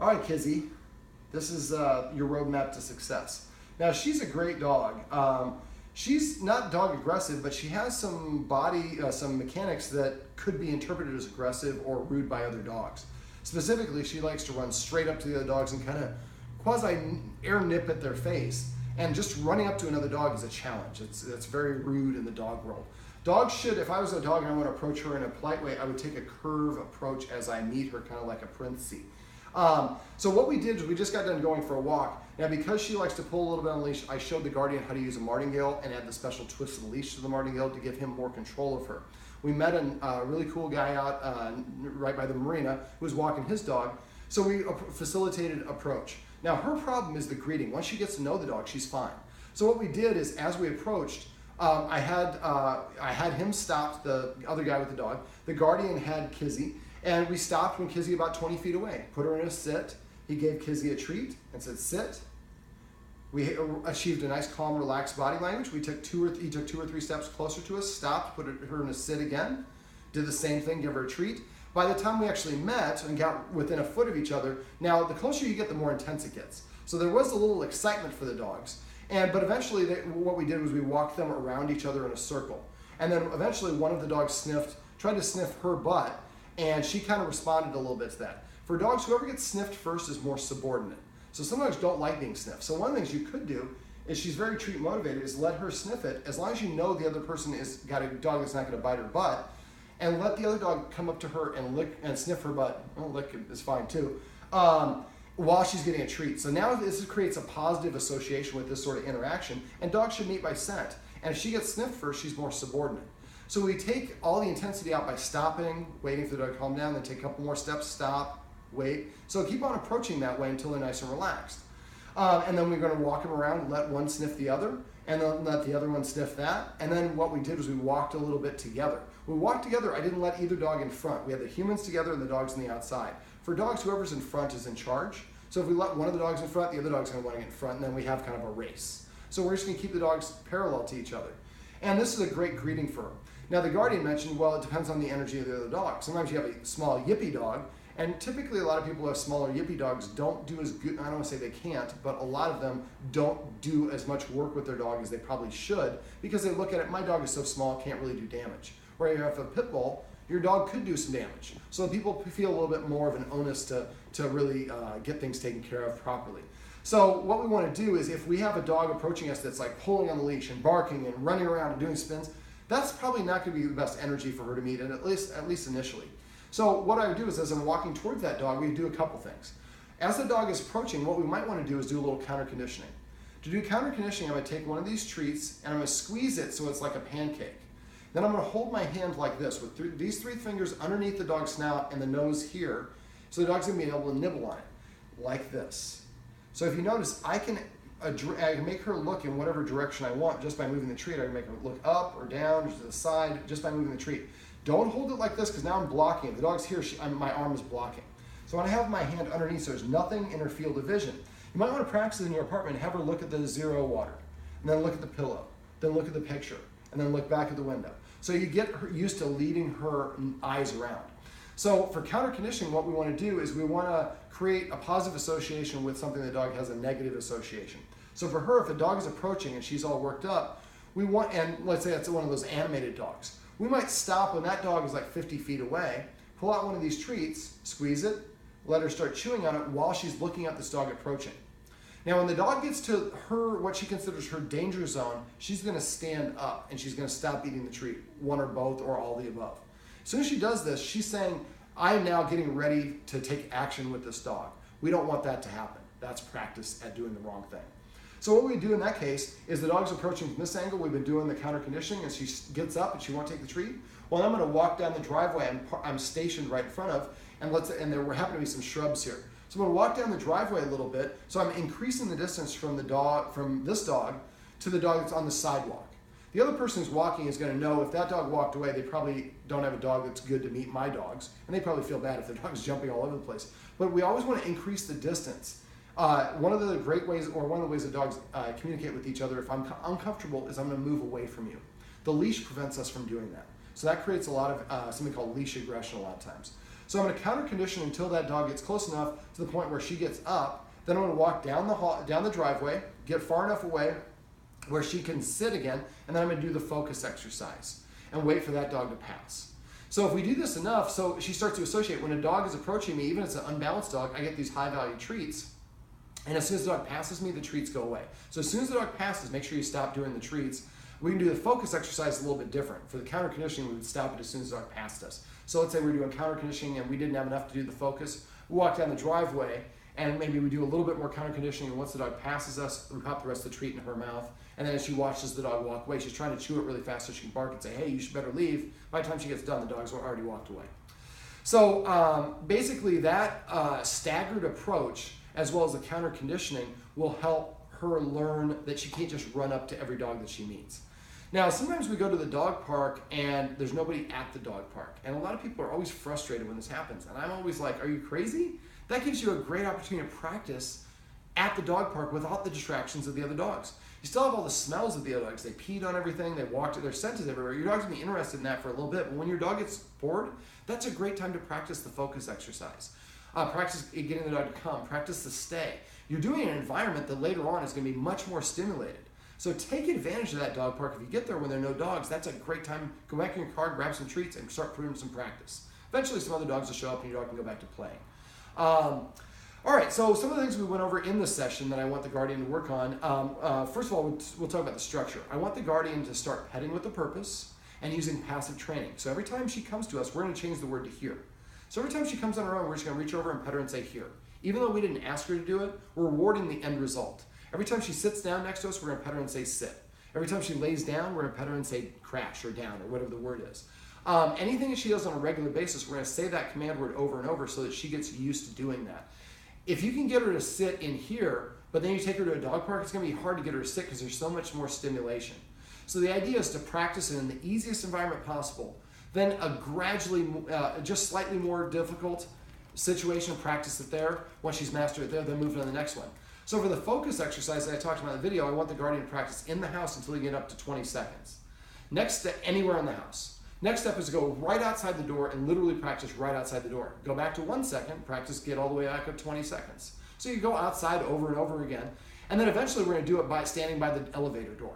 All right, Kizzie, this is your roadmap to success. Now, she's a great dog. She's not dog aggressive, but she has some some mechanics that could be interpreted as aggressive or rude by other dogs. Specifically, she likes to run straight up to the other dogs and kind of quasi air nip at their face. And just running up to another dog is a challenge. It's very rude in the dog world. Dogs should, if I was a dog and I want to approach her in a polite way, I would take a curve approach as I meet her, kind of like a princey. So what we did is we just got done going for a walk. Now, because she likes to pull a little bit on the leash, I showed the guardian how to use a martingale and add the special twist of the leash to the martingale to give him more control of her. We met a really cool guy out right by the marina who was walking his dog, so we facilitated approach. Now, her problem is the greeting. Once she gets to know the dog, she's fine. So what we did is, as we approached, I had him stop, the other guy with the dog. The guardian had Kizzie, and we stopped when Kizzie about 20 feet away. Put her in a sit. He gave Kizzie a treat and said, sit. We achieved a nice, calm, relaxed body language. He took two or three steps closer to us, stopped, put her in a sit again, did the same thing, give her a treat. By the time we actually met and got within a foot of each other, now the closer you get, the more intense it gets. So there was a little excitement for the dogs. But eventually what we did was we walked them around each other in a circle. And then eventually one of the dogs tried to sniff her butt, and she kind of responded a little bit to that. For dogs, whoever gets sniffed first is more subordinate. So some dogs don't like being sniffed. So one of the things you could do is, she's very treat motivated, is let her sniff it, as long as you know the other person has got a dog that's not going to bite her butt, and let the other dog come up to her and lick and sniff her butt. Well, lick is fine too, while she's getting a treat. So now this creates a positive association with this sort of interaction, and dogs should mate by scent. And if she gets sniffed first, she's more subordinate. So we take all the intensity out by stopping, waiting for the dog to calm down, then take a couple more steps, stop, wait. So keep on approaching that way until they're nice and relaxed. And then we're going to walk them around, let one sniff the other, and then let the other one sniff that. And then what we did was we walked a little bit together. We walked together, I didn't let either dog in front. We had the humans together and the dogs on the outside. For dogs, whoever's in front is in charge. So if we let one of the dogs in front, the other dog's going to want to get in front, and then we have kind of a race. So we're just going to keep the dogs parallel to each other. And this is a great greeting for her. Now, the guardian mentioned, well, it depends on the energy of the other dog. Sometimes you have a small yippy dog, and typically a lot of people who have smaller yippy dogs don't do as good, I don't want to say they can't, but a lot of them don't do as much work with their dog as they probably should, because they look at it, my dog is so small, it can't really do damage. Where you have a pit bull, your dog could do some damage. So people feel a little bit more of an onus to really get things taken care of properly. So what we want to do is, if we have a dog approaching us that's like pulling on the leash and barking and running around and doing spins, that's probably not going to be the best energy for her to meet, and at least initially. So what I would do is, as I'm walking towards that dog, we do a couple things. As the dog is approaching, what we might want to do is do a little counter conditioning. To do counter conditioning, I'm going to take one of these treats and I'm going to squeeze it so it's like a pancake. Then I'm going to hold my hand like this with these three fingers underneath the dog's snout and the nose here, so the dog's going to be able to nibble on it, like this. So if you notice, I can make her look in whatever direction I want just by moving the treat. I can make her look up or down or to the side just by moving the treat. Don't hold it like this, because now I'm blocking it. The dog's here, my arm is blocking. So when I have my hand underneath, so there's nothing in her field of vision, you might want to practice it in your apartment and have her look at the zero water, and then look at the pillow, then look at the picture, and then look back at the window. So you get her used to leading her eyes around. So for counter conditioning, what we want to do is we want to create a positive association with something the dog has a negative association. So for her, if the dog is approaching and she's all worked up, and let's say it's one of those animated dogs, we might stop when that dog is like 50 feet away, pull out one of these treats, squeeze it, let her start chewing on it while she's looking at this dog approaching. Now, when the dog gets to what she considers her danger zone, she's going to stand up and she's going to stop eating the treat, one or both or all the above. As soon as she does this, she's saying, I'm now getting ready to take action with this dog. We don't want that to happen. That's practice at doing the wrong thing. So what we do in that case is, the dog's approaching from this angle, we've been doing the counter conditioning, and she gets up and she won't take the treat. Well, I'm going to walk down the driveway I'm stationed right in front of, and there happen to be some shrubs here. So I'm going to walk down the driveway a little bit, so I'm increasing the distance from this dog to the dog that's on the sidewalk. The other person who's walking is going to know if that dog walked away, they probably don't have a dog that's good to meet my dogs, and they probably feel bad if the dog's jumping all over the place. But we always want to increase the distance. One of the great ways, or one of the ways that dogs communicate with each other, if I'm uncomfortable, is I'm going to move away from you. The leash prevents us from doing that. So that creates a lot of something called leash aggression a lot of times. So I'm going to counter condition until that dog gets close enough to the point where she gets up. Then I'm going to walk down the driveway, get far enough away where she can sit again, and then I'm going to do the focus exercise and wait for that dog to pass. So if we do this enough, so she starts to associate when a dog is approaching me, even if it's an unbalanced dog, I get these high value treats. And as soon as the dog passes me, the treats go away. So as soon as the dog passes, make sure you stop doing the treats. We can do the focus exercise a little bit different. For the counter conditioning, we would stop it as soon as the dog passed us. So let's say we're doing counter conditioning and we didn't have enough to do the focus. We walk down the driveway and maybe we do a little bit more counter conditioning, and once the dog passes us, we pop the rest of the treat in her mouth. And then as she watches the dog walk away, she's trying to chew it really fast so she can bark and say, hey, you should better leave. By the time she gets done, the dog's already walked away. So basically that staggered approach, as well as the counter conditioning, will help her learn that she can't just run up to every dog that she meets. Now, sometimes we go to the dog park and there's nobody at the dog park. And a lot of people are always frustrated when this happens. And I'm always like, are you crazy? That gives you a great opportunity to practice at the dog park without the distractions of the other dogs. You still have all the smells of the other dogs. They peed on everything, they walked it, their scent is everywhere. Your dog's gonna be interested in that for a little bit, but when your dog gets bored, that's a great time to practice the focus exercise. Practice getting the dog to come, practice the stay. You're doing an environment that later on is gonna be much more stimulated. So take advantage of that dog park. If you get there when there are no dogs, that's a great time. Go back in your car, grab some treats, and start putting in some practice. Eventually some other dogs will show up and your dog can go back to playing. All right, so some of the things we went over in this session that I want the guardian to work on. First of all, we'll talk about the structure. I want the guardian to start petting with a purpose and using passive training. So every time she comes to us, we're gonna change the word to here. So every time she comes on her own, we're just gonna reach over and pet her and say here. Even though we didn't ask her to do it, we're rewarding the end result. Every time she sits down next to us, we're gonna pet her and say sit. Every time she lays down, we're gonna pet her and say crash or down or whatever the word is. Anything that she does on a regular basis, we're gonna say that command word over and over so that she gets used to doing that. If you can get her to sit in here, but then you take her to a dog park, it's gonna be hard to get her to sit because there's so much more stimulation. So the idea is to practice it in the easiest environment possible, then a gradually, just slightly more difficult situation, practice it there. Once she's mastered it there, then move on to the next one. So for the focus exercise that I talked about in the video, I want the guardian to practice in the house until you get up to 20 seconds. Next step, anywhere in the house. Next step is to go right outside the door and literally practice right outside the door. Go back to 1 second, practice, get all the way back up 20 seconds. So you go outside over and over again. And then eventually we're gonna do it by standing by the elevator door.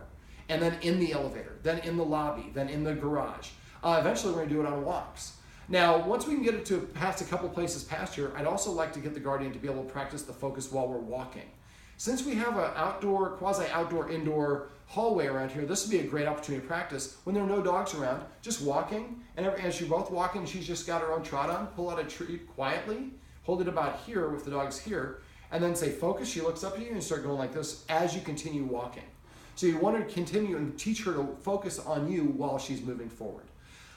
And then in the elevator, then in the lobby, then in the garage. Eventually we're gonna do it on walks. Now, once we can get it to past a couple places past here, I'd also like to get the guardian to be able to practice the focus while we're walking. Since we have an outdoor, quasi-outdoor, indoor hallway around here, this would be a great opportunity to practice when there are no dogs around, just walking, and as you're both walking and she's just got her own trot on, pull out a treat quietly, hold it about here if the dog's here, and then say focus, she looks up at you and start going like this as you continue walking. So you want to continue and teach her to focus on you while she's moving forward.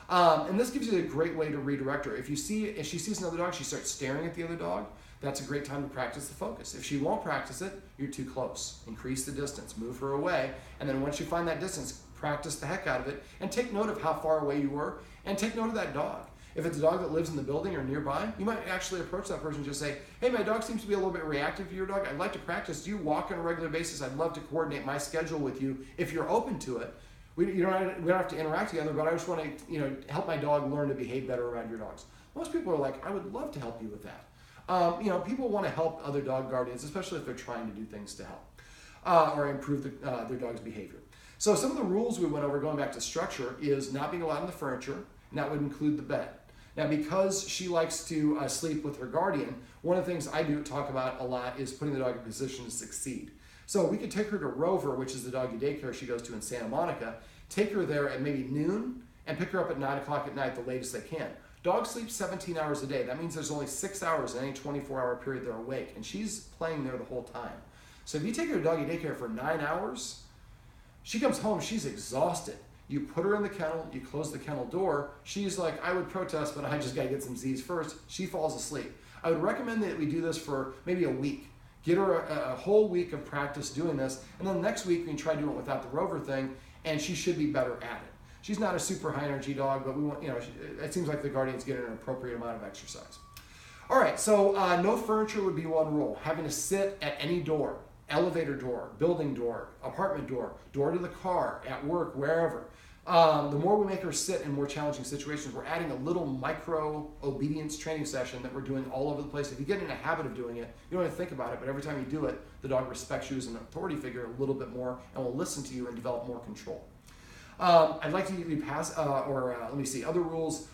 And this gives you a great way to redirect her. If she sees another dog, she starts staring at the other dog, that's a great time to practice the focus. If she won't practice it, you're too close. Increase the distance, move her away, and then once you find that distance, practice the heck out of it, and take note of how far away you were, and take note of that dog. If it's a dog that lives in the building or nearby, you might actually approach that person and just say, hey, my dog seems to be a little bit reactive to your dog. I'd like to practice. Do you walk on a regular basis? I'd love to coordinate my schedule with you if you're open to it. We don't have to interact together, but I just want to help my dog learn to behave better around your dogs. Most people are like, I would love to help you with that. People want to help other dog guardians, especially if they're trying to do things to help or improve their dog's behavior. So some of the rules we went over, going back to structure, is not being allowed in the furniture, and that would include the bed. Now, because she likes to sleep with her guardian, one of the things I do talk about a lot is putting the dog in position to succeed. So we could take her to Rover, which is the doggy daycare she goes to in Santa Monica, take her there at maybe noon, and pick her up at 9 o'clock at night, the latest they can. Dogs sleep 17 hours a day. That means there's only 6 hours in any 24-hour period they're awake, and she's playing there the whole time. So if you take her to doggy daycare for 9 hours, she comes home, she's exhausted. You put her in the kennel, you close the kennel door, she's like, I would protest, but I just gotta get some Z's first. She falls asleep. I would recommend that we do this for maybe a week. Get her a whole week of practice doing this, and then next week we can try doing it without the Rover thing, and she should be better at it. She's not a super high energy dog, but we want, it seems like the guardian's getting an appropriate amount of exercise. All right, so no furniture would be one rule. Having to sit at any door, elevator door, building door, apartment door, door to the car, at work, wherever. The more we make her sit in more challenging situations, we're adding a little micro obedience training session that we're doing all over the place. If you get in a habit of doing it, you don't even think about it, but every time you do it, the dog respects you as an authority figure a little bit more and will listen to you and develop more control. I'd like to give you let me see, other rules.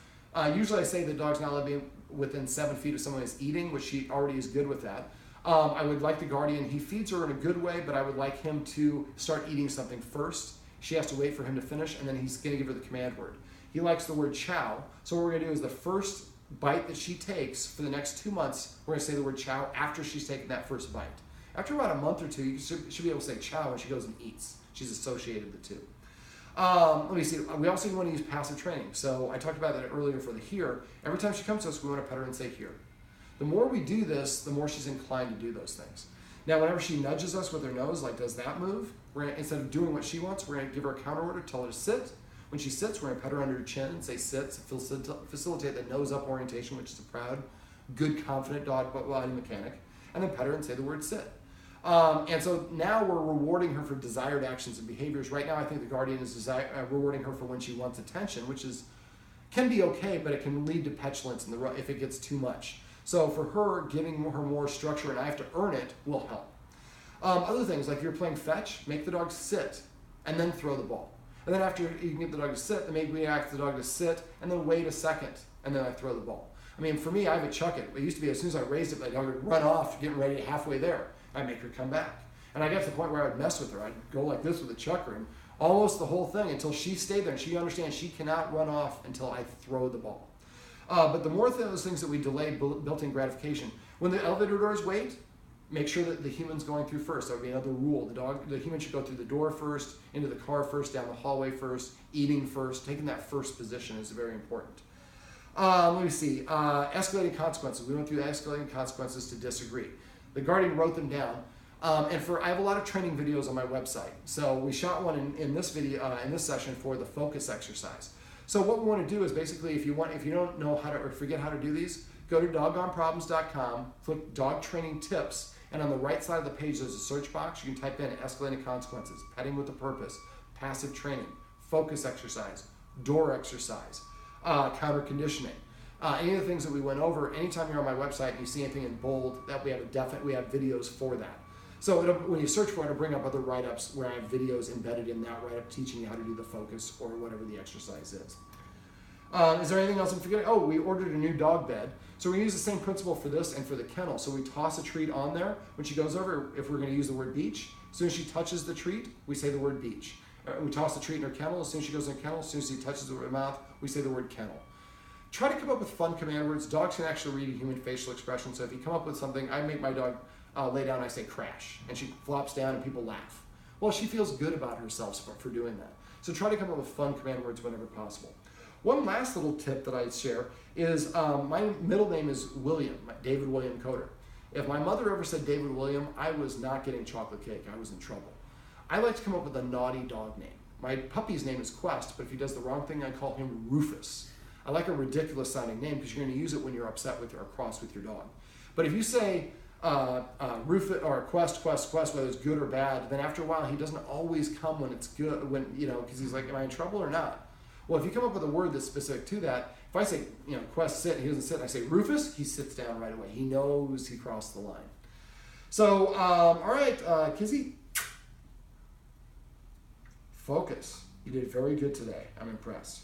Usually I say the dog's not allowed to be within 7 feet of someone who's eating, which she already is good with that. I would like the guardian, he feeds her in a good way, but I would like him to start eating something first. She has to wait for him to finish, and then he's going to give her the command word. He likes the word chow, so what we're going to do is the first bite that she takes for the next 2 months, we're going to say the word chow after she's taken that first bite. After about a month or two, you should be able to say chow when she goes and eats. She's associated the two. Let me see. We also want to use passive training. So I talked about that earlier for the here. Every time she comes to us, we want to pet her and say here. The more we do this, the more she's inclined to do those things. Now, whenever she nudges us with her nose, like does that move, instead of doing what she wants, we're going to give her a counter order, tell her to sit. When she sits, we're going to pet her under her chin and say sit, facilitate the nose up orientation, which is a proud, good, confident dog body mechanic, and then pet her and say the word sit. And so now we're rewarding her for desired actions and behaviors. Right now, I think the guardian is rewarding her for when she wants attention, which can be okay, but it can lead to petulance if it gets too much. So for her, giving her more structure, and I have to earn it, will help. Other things, like you're playing fetch, make the dog sit, and then throw the ball. And then after you can get the dog to sit, then maybe we ask the dog to sit, and then wait a second, and then I throw the ball. I mean, for me, I have a chuck it. It used to be as soon as I raised it, my dog would run off, getting ready halfway there. I'd make her come back. And I got to the point where I would mess with her. I'd go like this with a chucker, and almost the whole thing until she stayed there, and she understands she cannot run off until I throw the ball. But the more those things that we delay built-in gratification. When the elevator doors wait, make sure that the human's going through first. That would be another rule. The human should go through the door first, into the car first, down the hallway first, eating first. Taking that first position is very important. Let me see. Escalating consequences. We went through escalating consequences to disagree. The guardian wrote them down. I have a lot of training videos on my website. So we shot one in this video, in this session for the focus exercise. So what we want to do is basically, if you don't know how to, or forget how to do these, go to doggoneproblems.com, click dog training tips, and on the right side of the page there's a search box. You can type in escalating consequences, petting with a purpose, passive training, focus exercise, door exercise, counter conditioning. Any of the things that we went over, anytime you're on my website and you see anything in bold, that we have videos for that. So when you search for it, it'll bring up other write-ups where I have videos embedded in that write-up teaching you how to do the focus or whatever the exercise is. Is there anything else I'm forgetting? Oh, we ordered a new dog bed. So we're going to use the same principle for this and for the kennel. So we toss a treat on there. When she goes over, if we're going to use the word beach, as soon as she touches the treat, we say the word beach. We toss the treat in her kennel. As soon as she goes in her kennel, as soon as she touches the mouth, we say the word kennel. Try to come up with fun command words. Dogs can actually read a human facial expression. So if you come up with something, I make my dog lay down, I say crash, and she flops down and people laugh. Well, she feels good about herself for doing that. So try to come up with fun command words whenever possible. One last little tip that I'd share is my middle name is William, David William Coder. If my mother ever said David William, I was not getting chocolate cake. I was in trouble. I like to come up with a naughty dog name. My puppy's name is Quest, but if he does the wrong thing, I call him Rufus. I like a ridiculous sounding name because you're going to use it when you're upset with or cross with your dog. But if you say Rufus or Quest, whether it's good or bad, then after a while he doesn't always come when it's good, because he's like, am I in trouble or not? Well, if you come up with a word that's specific to that, if I say, Quest sit, and he doesn't sit, and I say Rufus, he sits down right away. He knows he crossed the line. So, all right, Kizzie, focus. You did very good today. I'm impressed.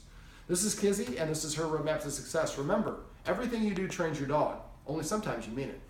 This is Kizzie, and this is her roadmap to success. Remember, everything you do trains your dog. Only sometimes you mean it.